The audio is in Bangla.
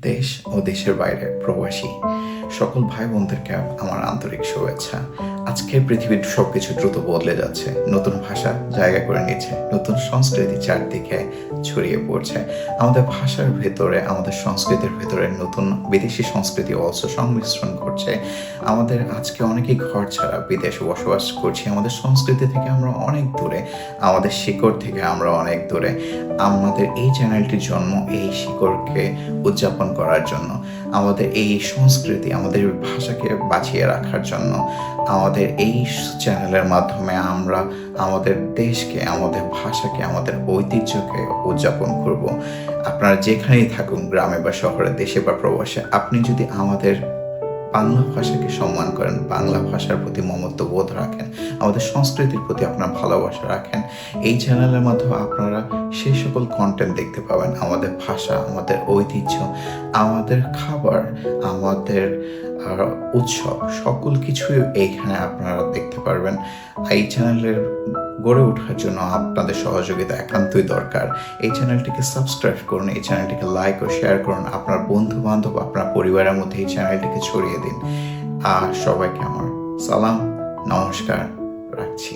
দেশ ও দেশের বাইরে প্রবাসী সকল ভাই বোনদেরকে আমার আন্তরিক শুভেচ্ছা। আজকের পৃথিবীর সবকিছু দ্রুত বদলে যাচ্ছে, নতুন ভাষা জায়গা করে নিচ্ছে, নতুন সংস্কৃতি চারদিকে ছড়িয়ে পড়ছে। আমাদের ভাষার ভেতরে, আমাদের সংস্কৃতির ভেতরে নতুন বিদেশি সংস্কৃতি অলসো সংমিশ্রণ করছে। আমাদের আজকে অনেকেই ঘর ছাড়া বিদেশে বসবাস করছি। আমাদের সংস্কৃতি থেকে আমরা অনেক দূরে, আমাদের শিকড় থেকে আমরা অনেক দূরে। আমাদের এই চ্যানেলটির জন্ম এই শিকড়কে উদযাপন করার জন্য, আমাদের এই সংস্কৃতি, আমাদের ভাষাকে বাঁচিয়ে রাখার জন্য। আমাদের এই চ্যানেলের মাধ্যমে আমরা আমাদের দেশকে, আমাদের ভাষাকে, আমাদের ঐতিহ্যকে উদযাপন করব। আপনারা যেখানেই থাকুন, গ্রামে বা শহরে, দেশে বা প্রবাসে, আপনি যদি আমাদের বাংলা ভাষাকে সম্মান করেন, বাংলা ভাষার প্রতি মমত্ব বোধ রাখেন, আমাদের সংস্কৃতির প্রতি আপনার ভালোবাসা রাখেন, এই চ্যানেলের মাধ্যমে আপনারা সেই সকল কন্টেন্ট দেখতে পাবেন। আমাদের ভাষা, আমাদের ঐতিহ্য, আমাদের খাবার, আমাদের উৎসব, সকল কিছুই এইখানে আপনারা দেখতে পারবেন। এই চ্যানেলের গড়ে ওঠার জন্য আপনাদের সহযোগিতা একান্তই দরকার। এই চ্যানেলটিকে সাবস্ক্রাইব করুন, এই চ্যানেলটিকে লাইক ও শেয়ার করুন, আপনার বন্ধু বান্ধব, আপনার পরিবারের মধ্যে এই চ্যানেলটিকে ছড়িয়ে দিন। আর সবাইকে আমার সালাম, নমস্কার রাখছি।